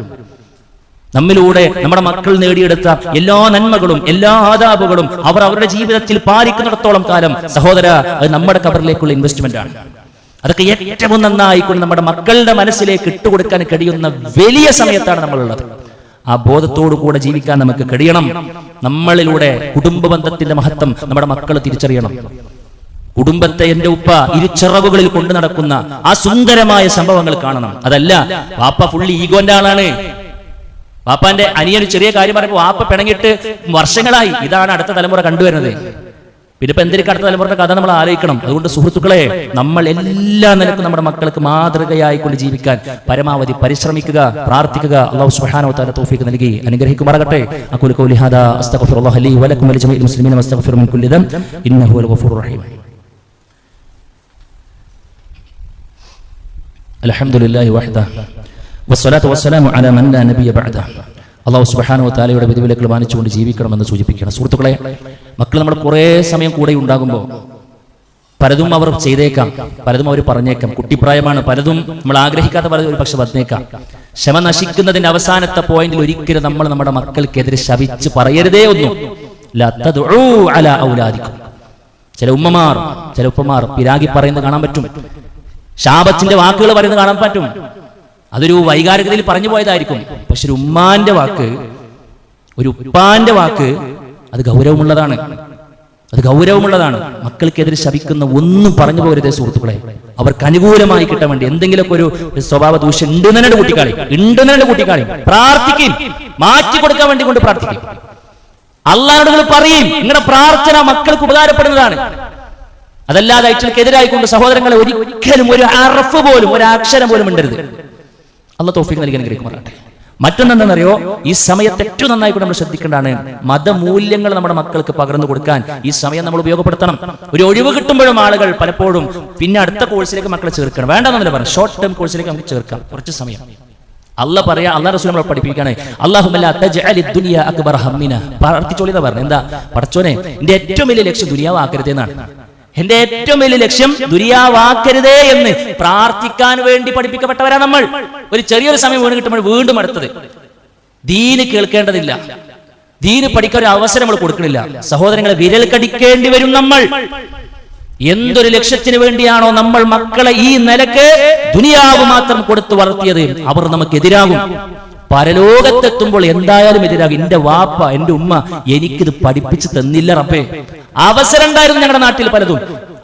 നമ്മിലൂടെ നമ്മുടെ മക്കൾ നേടിയെടുത്ത എല്ലാ നന്മകളും എല്ലാ ആദാബുകളും അവർ അവരുടെ ജീവിതത്തിൽ പാലിക്കുന്നിടത്തോളം കാലം സഹോദര, അത് നമ്മുടെ ഖബറിലേക്കുള്ള ഇൻവെസ്റ്റ്മെന്റ് ആണ്. അതൊക്കെ ഏറ്റവും നന്നായിക്കൊണ്ട് നമ്മുടെ മക്കളുടെ മനസ്സിലേക്ക് ഇട്ടുകൊടുക്കാൻ കഴിയുന്ന വലിയ സമയത്താണ് നമ്മളുള്ളത്. ആ ബോധത്തോടു കൂടെ ജീവിക്കാൻ നമുക്ക് കഴിയണം. നമ്മളിലൂടെ കുടുംബ ബന്ധത്തിന്റെ മഹത്വം നമ്മുടെ മക്കൾ തിരിച്ചറിയണം. കുടുംബത്തെ എന്റെ ഉപ്പ ഇരുച്ചിറവുകളിൽ കൊണ്ടു നടക്കുന്ന ആ സുന്ദരമായ സംഭവങ്ങൾ കാണണം. അതല്ല വാപ്പ ഫുള്ളി ഈഗോന്റെ ആളാണ്, വാപ്പാന്റെ അനിയന് ചെറിയ കാര്യം പറയുമ്പോൾ വാപ്പ പിണങ്ങിയിട്ട് വർഷങ്ങളായി, ഇതാണ് അടുത്ത തലമുറ കണ്ടുവരുന്നത്. പിന്നെ ഇപ്പൊ എന്തിനൊക്കെ അടുത്ത തലമുറയുടെ കഥ നമ്മൾ ആലോചിക്കണം. അതുകൊണ്ട് സുഹൃത്തുക്കളെ, നമ്മൾ എല്ലാ നിലക്കും നമ്മുടെ മക്കൾക്ക് മാതൃകയായിക്കൊണ്ട് ജീവിക്കാൻ പരമാവധി പരിശ്രമിക്കുക, പ്രാർത്ഥിക്കുക. അല്ലാഹു സുബ്ഹാനഹു വ തആല തൗഫീഖ് നൽകി അനുഗ്രഹിക്കുമാറാകട്ടെ. അഖൂലു ഖൗലി ഹാദാ അസ്തഗ്ഫിറുല്ലാഹ ലി വലക്കും വലിജമീഇൽ മുസ്ലിമീന വസ്തഗ്ഫിറു മിൻ കുല്ലി ദംബ് ഇന്നഹു ഹുവൽ ഗഫൂറുർ റഹീം. അൽഹംദുലില്ലാഹി വഹ്ദഹു വസ്സലാത്തു വസ്സലാമു അലാ മൻ ലാ നബിയ ബഅദഹു. അല്ലാഹു സുബ്ഹാനഹു വ തആലയുടെ വിധിവിലക്കുകൾ മാനിച്ചുകൊണ്ട് ജീവിക്കണമെന്ന് സൂചിപ്പിക്കണം. സുഹൃത്തുക്കളെ, മക്കൾ നമ്മൾ കുറേ സമയം കൂടെ ഉണ്ടാകുമ്പോൾ പലതും അവർ ചെയ്തേക്കാം, പലതും അവർ പറഞ്ഞേക്കാം. കുട്ടിപ്രായമാണ്, പലതും നമ്മൾ ആഗ്രഹിക്കാത്ത പലതും ഒരു പക്ഷെ വന്നേക്കാം. ക്ഷമ നശിക്കുന്നതിന്റെ അവസാനത്തെ പോയിന്റിൽ ഒരിക്കലും നമ്മൾ നമ്മുടെ മക്കൾക്കെതിരെ ശപിച്ച് പറയരുതേ ഒന്നും. ലാ തദ്ഉ അലാ ഔലാദിക്കും. ചില ഉമ്മമാർ ചില ഉപ്പമാർ പിരാഗി പറയുന്നത് കാണാൻ പറ്റും, ശാപത്തിന്റെ വാക്കുകൾ പറയുന്നത് കാണാൻ പറ്റും. അതൊരു വൈകാരികതയിൽ പറഞ്ഞു പോയതായിരിക്കും. പക്ഷെ ഒരു ഉമ്മാന്റെ വാക്ക്, ഒരു ഉപ്പാന്റെ വാക്ക്, അത് ഗൗരവമുള്ളതാണ്. അത് ഗൗരവമുള്ളതാണ്. മക്കൾക്കെതിരെ ശപിക്കുന്ന ഒന്നും പറഞ്ഞു പോകരുതേ സുഹൃത്തുക്കളെ. അവർക്ക് അനുകൂലമായി കിട്ടാൻ വേണ്ടി എന്തെങ്കിലുമൊക്കെ ഒരു സ്വഭാവ ദൂഷ്യം ഉണ്ടെന്നെ കൂട്ടിക്കാളി പ്രാർത്ഥിക്കും, മാറ്റി കൊടുക്കാൻ വേണ്ടി കൊണ്ട് പ്രാർത്ഥിക്കും. അള്ളാഹുവിനോട് പറയും, നിങ്ങളുടെ പ്രാർത്ഥന മക്കൾക്ക് ഉപകാരപ്പെടുന്നതാണ്. അതല്ലാതെ അയച്ചൽക്കെതിരായിക്കൊണ്ട് സഹോദരങ്ങളെ ഒരിക്കലും ഒരു അറഫ് പോലും, ഒരു അക്ഷരം പോലും ഉണ്ടരുത്. അല്ലാഹു തൗഫീഖ് നൽകി അനുഗ്രഹിക്കുമാറാകട്ടെ. മറ്റൊന്നെന്താണെന്നറിയോ, ഈ സമയത്ത് ഏറ്റവും നന്നായിക്കൊണ്ട് നമ്മൾ ശ്രദ്ധിക്കേണ്ടതാണ് മതമൂല്യങ്ങൾ നമ്മുടെ മക്കൾക്ക് പകർന്നു കൊടുക്കാൻ ഈ സമയം നമ്മൾ ഉപയോഗപ്പെടുത്തണം. ഒരു ഒഴിവ് കിട്ടുമ്പോഴും ആളുകൾ പലപ്പോഴും പിന്നെ അടുത്ത കോഴ്സിലേക്ക് മക്കളെ ചേർക്കണം. വേണ്ടെന്നല്ല പറയാം, ഷോർട്ട് ടേം കോഴ്സിലേക്ക് നമുക്ക് ചേർക്കാം കുറച്ച് സമയം. അള്ളാഹ് പറയാ, അള്ളാഹ് റസൂൽ നമ്മളെ പഠിപ്പിക്കുകയാണ്, അല്ലാഹുമ്മ ലാ തജ്അലിദ് ദുനിയ അക്ബറ ഹമ്മിനാ. പ്രാർത്ഥിച്ചോളിതാ പറഞ്ഞു. എന്താ? പടച്ചോനെ, എന്റെ ഏറ്റവും വലിയ ലക്ഷ്യം ദുനിയാവാക്കരുതേ എന്നാണ്. എന്റെ ഏറ്റവും വലിയ ലക്ഷ്യം ദുനിയാവാക്കരുതേ എന്ന് പ്രാർത്ഥിക്കാൻ വേണ്ടി പഠിപ്പിക്കപ്പെട്ടവരാ നമ്മൾ. ഒരു ചെറിയൊരു സമയം വീണ് കിട്ടുമ്പോൾ വീണ്ടും അടുത്തത്. ദീന് കേൾക്കേണ്ടതില്ല, ദീന് പഠിക്കാൻ ഒരു അവസരം നമ്മൾ കൊടുക്കണില്ല. സഹോദരങ്ങളെ, വിരൽ കടിക്കേണ്ടി വരും നമ്മൾ. എന്തൊരു ലക്ഷ്യത്തിന് വേണ്ടിയാണോ നമ്മൾ മക്കളെ ഈ നിലക്ക് ദുനിയാവ് മാത്രം കൊടുത്തു വളർത്തിയത്, അവർ നമുക്കെതിരാകും. പരലോകത്തെത്തുമ്പോൾ എന്തായാലും എതിരാകും. എന്റെ വാപ്പ, എന്റെ ഉമ്മ എനിക്കിത് പഠിപ്പിച്ചു തന്നില്ല റബ്ബേ. അവസരം ഉണ്ടായിരുന്നു ഞങ്ങളുടെ നാട്ടിൽ പലതും,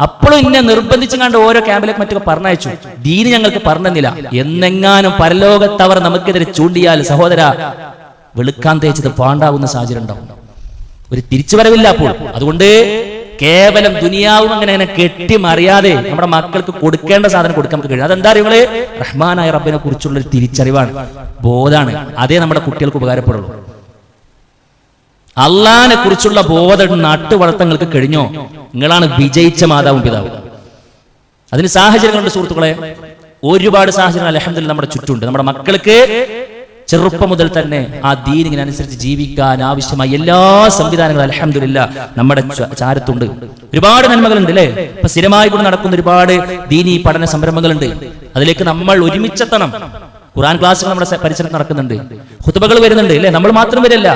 അപ്പോഴും എന്നെ നിർബന്ധിച്ചും കണ്ട് ഓരോ ക്യാമ്പിലേക്ക് മറ്റൊക്കെ പറഞ്ഞയച്ചു. ദീന് ഞങ്ങൾക്ക് പറഞ്ഞില്ല. എന്നെങ്ങാനും പരലോകത്ത് അവർ നമുക്കെതിരെ ചൂണ്ടിയാൽ സഹോദര, വെളുക്കാൻ തേച്ചത് പാണ്ടാവുന്ന സാഹചര്യം ഉണ്ടാവും. ഒരു തിരിച്ചുവരവില്ല അപ്പോൾ. അതുകൊണ്ട് കേവലം ദുനിയാവും അങ്ങനെ കെട്ടിമറിയാതെ നമ്മുടെ മക്കൾക്ക് കൊടുക്കേണ്ട സാധനം കൊടുക്കാൻ നമുക്ക് കഴിയും. അതെന്താ അറിയുന്നത്? റഹ്മാനായ റബ്ബിനെ കുറിച്ചുള്ള ഒരു തിരിച്ചറിവാണ്, ബോധാണ്. അതേ നമ്മുടെ കുട്ടികൾക്ക് ഉപകാരപ്പെടുള്ളൂ. അള്ളാഹിനെ കുറിച്ചുള്ള ബോധം നട്ടു വളർത്തങ്ങൾക്ക് കഴിഞ്ഞോ, നിങ്ങളാണ് വിജയിച്ച മാതാവും പിതാവും. അതിന് സാഹചര്യങ്ങളുണ്ട് സുഹൃത്തുക്കളെ, ഒരുപാട് സാഹചര്യങ്ങൾ അൽഹംദുലില്ലാഹ് നമ്മുടെ ചുറ്റുമുണ്ട്. നമ്മുടെ മക്കൾക്ക് ചെറുപ്പം മുതൽ തന്നെ ആ ദീനിനനുസരിച്ച് ജീവിക്കാൻ ആവശ്യമായ എല്ലാ സംവിധാനങ്ങളും അൽഹംദുലില്ലാഹ് നമ്മുടെ ചാരത്തുണ്ട്. ഒരുപാട് നന്മകളുണ്ട് അല്ലേ? ഇപ്പൊ സ്ഥിരമായി കൊണ്ട് നടക്കുന്ന ഒരുപാട് ദീനി പഠന സംരംഭങ്ങളുണ്ട്. അതിലേക്ക് നമ്മൾ ഒരുമിച്ചെത്തണം. ഖുർആൻ ക്ലാസ്സുകൾ നമ്മുടെ പരിസരത്ത് നടക്കുന്നുണ്ട്, ഖുതുബകൾ വരുന്നുണ്ട് അല്ലേ? നമ്മൾ മാത്രം വരില്ല.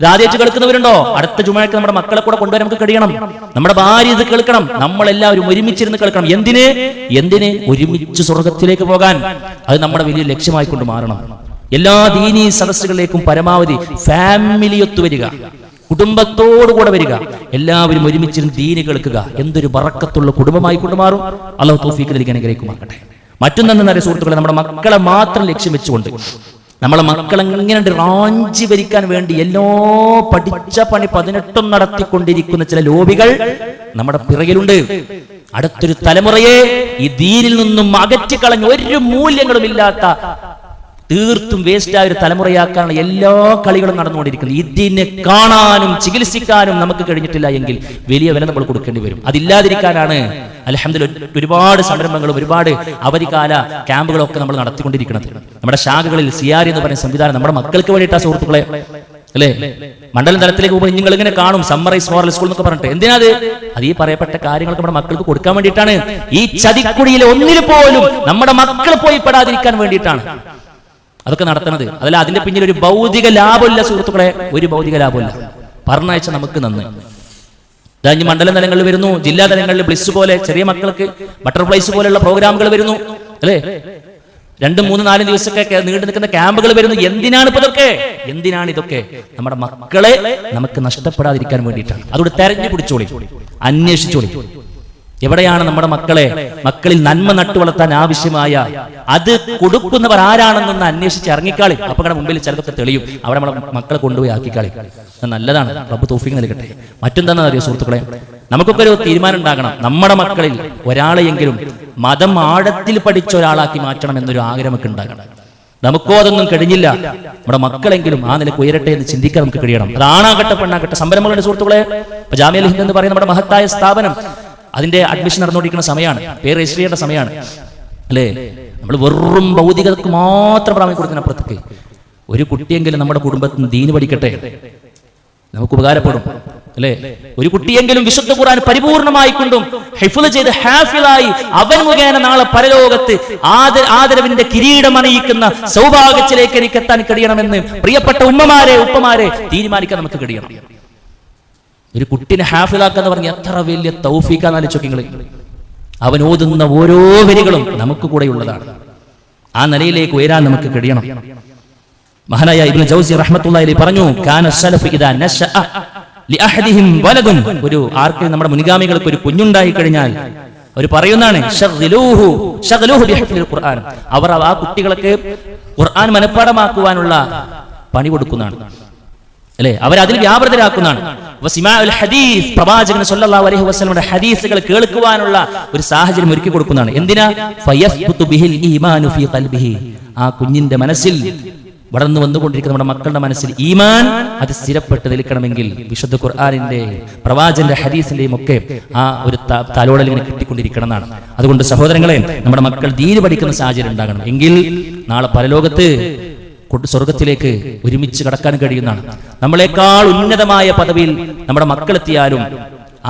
രാധേച്ച് കേൾക്കുന്നവരുണ്ടോ? അടുത്ത ജുമഅക്ക് നമ്മുടെ മക്കളെ കൂടെ കൊണ്ടുവരാൻ നമുക്ക് കഴിയണം. നമ്മുടെ ഭാര്യ ഇത് കേൾക്കണം. നമ്മളെല്ലാവരും ഒരുമിച്ചിരുന്ന് കേൾക്കണം. എന്തിന്? ഒരുമിച്ച് സ്വർഗത്തിലേക്ക് പോകാൻ. അത് നമ്മുടെ വലിയ ലക്ഷ്യമായി കൊണ്ട് മാറണം. എല്ലാ ദീനീ സദസ്സുകളിലേക്കും പരമാവധി ഫാമിലി ഒത്തുവരിക, കുടുംബത്തോടുകൂടെ വരിക, എല്ലാവരും ഒരുമിച്ചിരുന്ന് ദീനി കേൾക്കുക. എന്തൊരു ബറക്കത്തുള്ള കുടുംബമായി കൊണ്ട് മാറും. അല്ലാഹു തൗഫീഖ് നൽകി അനുഗ്രഹിക്കുമാറാകട്ടെ. മറ്റൊന്നെന്താ സുഹൃത്തുക്കളെ, നമ്മുടെ മക്കളെ മാത്രം ലക്ഷ്യം വെച്ചുകൊണ്ട് നമ്മളെ മക്കളെ എങ്ങനെ റാഞ്ചി ഭരിക്കാൻ വേണ്ടി എല്ലാ പഠിച്ച പണി 18 നടത്തിക്കൊണ്ടിരിക്കുന്ന ചില ലോബികൾ നമ്മുടെ പിറകിലുണ്ട്. അടുത്തൊരു തലമുറയെ ഈ ദീനിൽ നിന്നും അകറ്റിക്കളഞ്ഞ് ഒരു മൂല്യങ്ങളും ഇല്ലാത്ത തീർത്തും വേസ്റ്റായ ഒരു തലമുറയാക്കാനുള്ള എല്ലാ കളികളും നടന്നുകൊണ്ടിരിക്കുന്നത്. ഇതിനെ കാണാനും ചികിത്സിക്കാനും നമുക്ക് കഴിഞ്ഞിട്ടില്ല എങ്കിൽ വലിയ വില നമ്മൾ കൊടുക്കേണ്ടി വരും. അതില്ലാതിരിക്കാനാണ് അൽഹംദുലില്ലാഹ് ഒരുപാട് സംരംഭങ്ങളും ഒരുപാട് അവധിക്കാല ക്യാമ്പുകളും ഒക്കെ നമ്മൾ നടത്തിക്കൊണ്ടിരിക്കുന്നത്. നമ്മുടെ ശാഖകളിൽ സിയാരി എന്ന് പറയുന്ന സംവിധാനം നമ്മുടെ മക്കൾക്ക് വേണ്ടിയിട്ടാ സുഹൃത്തുക്കളെ, അല്ലേ? മണ്ഡലം തലത്തിലേക്ക് പോകുമ്പോൾ നിങ്ങൾ ഇങ്ങനെ കാണും സമ്മറൈസ് മോറൽ സ്കൂൾ എന്നൊക്കെ പറഞ്ഞിട്ട്. എന്തിനാ അത്? ഈ പറയപ്പെട്ട കാര്യങ്ങൾക്ക് നമ്മുടെ മക്കൾക്ക് കൊടുക്കാൻ വേണ്ടിയിട്ടാണ്. ഈ ചതിക്കുടിയിലെ ഒന്നിൽ പോലും നമ്മുടെ മക്കൾ പോയി പെടാതിരിക്കാൻ വേണ്ടിയിട്ടാണ് അതൊക്കെ നടത്തുന്നത്. അതല്ല അതിന്റെ പിന്നിൽ ഒരു ഭൗതിക ലാഭമില്ല സുഹൃത്തുക്കളെ, ഒരു ഭൗതിക ലാഭമില്ല. പറഞ്ഞയച്ച നമുക്ക് നന്ന്. ഇതാ മണ്ഡലം തലങ്ങളിൽ വരുന്നു, ജില്ലാ തലങ്ങളിൽ ബ്ലിസ് പോലെ ചെറിയ മക്കൾക്ക് ബട്ടർഫ്ലൈസ് പോലെയുള്ള പ്രോഗ്രാമുകൾ വരുന്നു അല്ലേ? 2, 3, 4 ദിവസമൊക്കെ നീണ്ടു നിൽക്കുന്ന ക്യാമ്പുകൾ വരുന്നു. എന്തിനാണ് ഇതൊക്കെ? നമ്മുടെ മക്കളെ നമുക്ക് നഷ്ടപ്പെടാതിരിക്കാൻ വേണ്ടിയിട്ടാണ്. അതുകൊണ്ട് തെരഞ്ഞു പിടിച്ചോളി, അന്വേഷിച്ചോളി. എവിടെയാണ് നമ്മുടെ മക്കളിൽ നന്മ നട്ടുവളർത്താൻ ആവശ്യമായ അത് കൊടുക്കുന്നവർ ആരാണെന്നൊന്ന് അന്വേഷിച്ച് ഇറങ്ങിക്കാളി. അപ്പൊ മുമ്പിൽ ചിലതൊക്കെ തെളിയും. അവിടെ നമ്മളെ മക്കളെ കൊണ്ടുപോയി ആക്കിക്കാളി. നല്ലതാണ്. റബ്ബ് തൗഫീഖ് നൽകട്ടെ. മറ്റെന്താണെന്ന് അറിയോ സുഹൃത്തുക്കളെ, നമുക്കൊക്കെ ഒരു തീരുമാനം ഉണ്ടാകണം. നമ്മുടെ മക്കളിൽ ഒരാളെയെങ്കിലും മതം ആഴത്തിൽ പഠിച്ച ഒരാളാക്കി മാറ്റണം എന്നൊരു ആഗ്രഹം ഒക്കെ ഉണ്ടാകണം. നമുക്കോ അതൊന്നും കഴിഞ്ഞില്ല. നമ്മുടെ മക്കളെങ്കിലും ആ നിലക്ക് ഉയരട്ടെ എന്ന് ചിന്തിക്കാൻ നമുക്ക് കഴിയണം. അത് ആണാകട്ടെ പെണ്ണാകട്ടെ സംരംഭങ്ങളുടെ സുഹൃത്തുക്കളെ. ഇപ്പൊ ജാമിഅ ഹിന്ദ് എന്ന് പറയുന്ന നമ്മുടെ മഹത്തായ സ്ഥാപനം, അതിന്റെ അഡ്മിഷൻ നടന്നുകൊണ്ടിരിക്കുന്ന സമയമാണ്, പേര് രജിസ്റ്റർ ചെയ്യേണ്ട സമയമാണ് അല്ലേ? നമ്മൾ വെറും ഭൗതികതക്ക് മാത്രം പ്രാമുഖ്യം കൊടുക്കുന്നതിനപ്പുറത്തേക്ക് ഒരു കുട്ടിയെങ്കിലും നമ്മുടെ കുടുംബത്തിന് ദീന് പഠിക്കട്ടെ, നമുക്ക് ഉപകാരപ്പെടും അല്ലേ? ഒരു കുട്ടിയെങ്കിലും വിശുദ്ധ ഖുർആൻ പരിപൂർണമായി കൊണ്ടും ഹിഫ്ള് ചെയ്ത് ഹാഫിളായി അവൻ മുഖേന നാളെ പരലോകത്ത് ആദരവിന്റെ കിരീടം അണിയിക്കുന്ന സൗഭാഗ്യത്തിലേക്ക് എനിക്ക് എത്താൻ കഴിയണമെന്ന് പ്രിയപ്പെട്ട ഉപ്പമാരെ തീരുമാനിക്കാൻ നമുക്ക് കഴിയണം. ഒരു കുട്ടിനെ ഹാഫിളാക്കാന്ന് പറഞ്ഞ എത്ര വലിയ തൗഫീഖാന്ന് ആലോചിച്ചോക്കി നിങ്ങൾ. അവൻ ഓതുന്ന ഓരോ വരികളും നമുക്ക് കൂടെ ഉള്ളതാണ്. ആ നിലയിലേക്ക് ഉയരാൻ നമുക്ക് കഴിയണം. മഹാനായ ഇബ്നു ജൗസി റഹ്മത്തുള്ളാഹി അലൈഹി പറഞ്ഞു, കാന സലഫു ഇദാ നശഅ ലിഅഹദിഹിം വലദുൻ, ഒരു ആർക്ക് നമ്മുടെ മുൻഗാമികൾക്ക് ഒരു കുഞ്ഞുണ്ടായി കഴിഞ്ഞാൽ അവർ പറയുന്നതാണ് ശഗ്ലൂഹു ബിഹിഫ്ളിൽ ഖുർആൻ, അവർ ആ കുട്ടികൾക്ക് ഖുർആൻ മനഃപ്പാഠമാക്കുവാനുള്ള പണി കൊടുക്കുന്നതാണ് അല്ലേ? അവരതിൽ വ്യാപൃതരാക്കുന്നതാണ്. പ്രവാചകൻ സല്ലല്ലാഹു അലൈഹി വസല്ലമയുടെ ഹദീസുകൾ കേൾക്കുവാനുള്ള ഒരു സാഹചര്യം ഒരുക്കി കൊടുക്കുന്നതാണ്. എന്തിനാ? ഫയസ്ബുതു ബിഹിൽ ഈമാനു ഫീ ഖൽബിഹി, ആ കുഞ്ഞിന്റെ മനസ്സിൽ വളർന്നു വന്നുകൊണ്ടിരിക്കുന്ന നമ്മുടെ മക്കളുടെ മനസ്സിൽ ഈമാൻ അത് സ്ഥിരപ്പെട്ട് നിൽക്കണമെങ്കിൽ വിശുദ്ധ ഖുർആനിന്റെ പ്രവാചകന്റെ ഹദീസിന്റെയും ഒക്കെ ആ ഒരു തലോടൽ ഇങ്ങനെ കിട്ടിക്കൊണ്ടിരിക്കണം എന്നാണ്. അതുകൊണ്ട് സഹോദരങ്ങളെ, നമ്മുടെ മക്കൾ ദീന് പഠിക്കുന്ന സാഹചര്യം ഉണ്ടാകണം. എങ്കിൽ നാളെ പരലോകത്ത് സ്വർഗത്തിലേക്ക് ഒരുമിച്ച് കടക്കാൻ കഴിയുന്നതാണ്. നമ്മളെക്കാൾ ഉന്നതമായ പദവിയിൽ നമ്മുടെ മക്കളെത്തിയാലും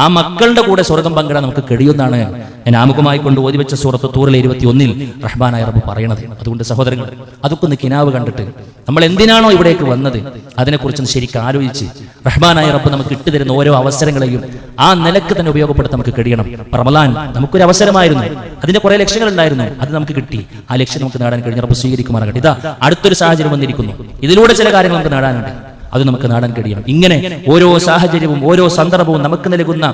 ആ മക്കളുടെ കൂടെ സ്വർഗം പങ്കിടാൻ നമുക്ക് കഴിയുന്നതാണ് ഞാൻ ആമുഖമായി കൊണ്ട് ഓതി വെച്ച സൂറത്ത് തൂറിലെ 21 റഹ്മാനായ റബ്ബ് പറയണത്. അതുകൊണ്ട് സഹോദരങ്ങൾ, അതൊക്കെ ഒന്ന് കിനാവ് കണ്ടിട്ട് നമ്മൾ എന്തിനാണോ ഇവിടേക്ക് വന്നത് അതിനെക്കുറിച്ചൊന്ന് ശരിക്കും ആലോചിച്ച് റഹ്മാനായ റബ്ബ് നമുക്ക് ഇട്ടുതരുന്ന ഓരോ അവസരങ്ങളെയും ആ നിലക്ക് തന്നെ ഉപയോഗപ്പെടുത്താൻ നമുക്ക് കഴിയണം. റമളാൻ നമുക്കൊരു അവസരമായിരുന്നു, അതിന്റെ കുറെ ലക്ഷ്യങ്ങൾ ഉണ്ടായിരുന്നു, അത് നമുക്ക് കിട്ടി. ആ ലക്ഷ്യം നമുക്ക് നേടാൻ കഴിഞ്ഞ റബ്ബ് സ്വീകരിക്കുമാറാകട്ടെ. ഇതാ അടുത്തൊരു സാഹചര്യം വന്നിരിക്കുന്നു, ഇതിലൂടെ ചില കാര്യങ്ങൾ നമുക്ക് നേടാനുണ്ട്, അത് നമുക്ക് നേടാൻ കഴിയണം. ഇങ്ങനെ ഓരോ സാഹചര്യവും ഓരോ സന്ദർഭവും നമുക്ക് നൽകുന്ന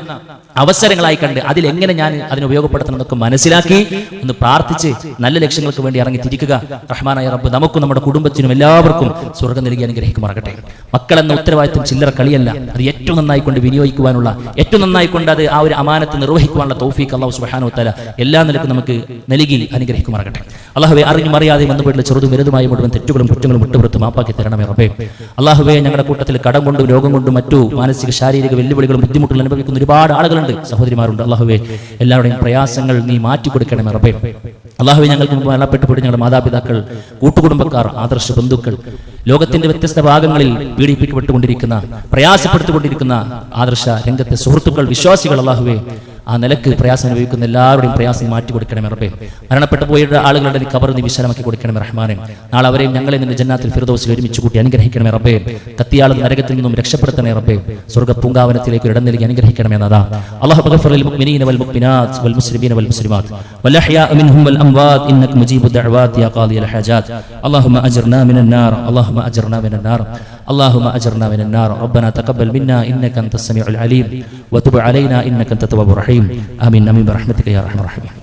അവസരങ്ങളായി കണ്ട് അതിലെങ്ങനെ ഞാൻ അതിനെ ഉപയോഗപ്പെടുത്തണം എന്നൊക്കെ മനസ്സിലാക്കി ഒന്ന് പ്രാർത്ഥിച്ച് നല്ല ലക്ഷ്യങ്ങൾക്ക് വേണ്ടി ഇറങ്ങി തിരിക്കുക. റഹ്മാനായ റബ്ബ് നമുക്കും നമ്മുടെ കുടുംബത്തിനും എല്ലാവർക്കും സ്വർഗ്ഗം നൽകി അനുഗ്രഹിക്കുമാറാകട്ടെ. മക്കളെന്ന ഉത്തരവാദിത്വം ചില്ലറ കളിയല്ല, അത് ഏറ്റവും നന്നായി കൊണ്ട് വിനിയോഗിക്കുവാനുള്ള, ഏറ്റവും നന്നായി കൊണ്ട് അത് ആ ഒരു അമാനത്ത് നിർവഹിക്കുവാനുള്ള തൗഫീഖ് അല്ലാഹു സുബ്ഹാനഹു വ തആല എല്ലാ നിലക്കും നമുക്ക് നൽകി അനുഗ്രഹിക്കുമാറാകട്ടെ. അല്ലാഹുവേ, അറിഞ്ഞും അറിയാതെയും വന്നുപോയിട്ടുള്ള ചെറുതും വലുതുമായ മുഴുവൻ തെറ്റുകളും കുറ്റങ്ങളും വിട്ടുപുറത്ത് മാപ്പാക്കി തരണമേ റബ്ബേ. അല്ലാഹുവേ, ഞങ്ങളുടെ കൂട്ടത്തിൽ കടം കൊണ്ടും രോഗം കൊണ്ടും മറ്റു മാനസിക ശാരീരിക വെല്ലുവിളികളും ബുദ്ധിമുട്ടുകൾ അനുഭവിക്കുന്ന ഒരുപാട് ആളുകളുണ്ട്, സഹോദരിമാരുണ്ട്. അല്ലാഹുവേ, എല്ലാവരുടെയും പ്രയാസങ്ങൾ നീ മാറ്റി കൊടുക്കണമേ റബ്ബേ. അള്ളാഹുവേ, ഞങ്ങൾക്ക് മുമ്പ് മരണപ്പെട്ടുപോയി ഞങ്ങളുടെ മാതാപിതാക്കൾ, കൂട്ടുകുടുംബക്കാർ, ആദർശ ബന്ധുക്കൾ, ലോകത്തിന്റെ വ്യത്യസ്ത ഭാഗങ്ങളിൽ പീഡിപ്പിക്കപ്പെട്ടുകൊണ്ടിരിക്കുന്ന, പ്രയാസപ്പെടുത്തിക്കൊണ്ടിരിക്കുന്ന ആദർശ രംഗത്തെ സുഹൃത്തുക്കൾ, വിശ്വാസികൾ, അള്ളാഹുവേ, ആ നിലക്ക് പ്രയാസം അനുഭവിക്കുന്ന എല്ലാവരുടെയും പ്രയാസം മാറ്റി കൊടുക്കണമേ റബ്ബേ. മരണപ്പെട്ടു പോയ ആളുകളുടെ ഖബർ നീ വിശാലമാക്കി കൊടുക്കണമേ റഹ്മാനെ. നാളെ അവരെയും ഞങ്ങളെ നിന്റെ ജന്നാത്തിൽ ഫിർദൗസിൽ ഒരുമിച്ച് കൂട്ടി അനുഗ്രഹിക്കണമേ റബ്ബേ. കത്തിയാളും നരകത്തിൽ നിന്നും രക്ഷപ്പെടുത്തണേ റബ്ബേ. സ്വർഗ്ഗ പൂങ്കാവനത്തിലേക്ക് ഇടം നൽകി അനുഗ്രഹിക്കണമേ നാഥാ. അല്ലാഹു മഗ്ഫിർ ലിൽ മുഅ്മിനീന വൽ മുഅ്മിനാത്ത് വൽ മുസ്ലിമീന വൽ മുസ്ലിമാത്ത് വൽ അഹ്യാഅ മിൻഹും വൽ അംവാത് ഇന്നക മുജീബുദ് ദഅവാത് യാ ഖാദിയൽ ഹാജാത്ത്. അല്ലാഹുമ്മ അജ്ർനാ മിനൻ നാർ, അല്ലാഹുമ്മ അജ്ർനാ മിനൻ നാർ, اللهم أجرنا من النار. ربنا تقبل منا إنك أنت السميع العليم وتب علينا إنك أنت التواب الرحيم. آمين آمين برحمتك يا أرحم الراحمين.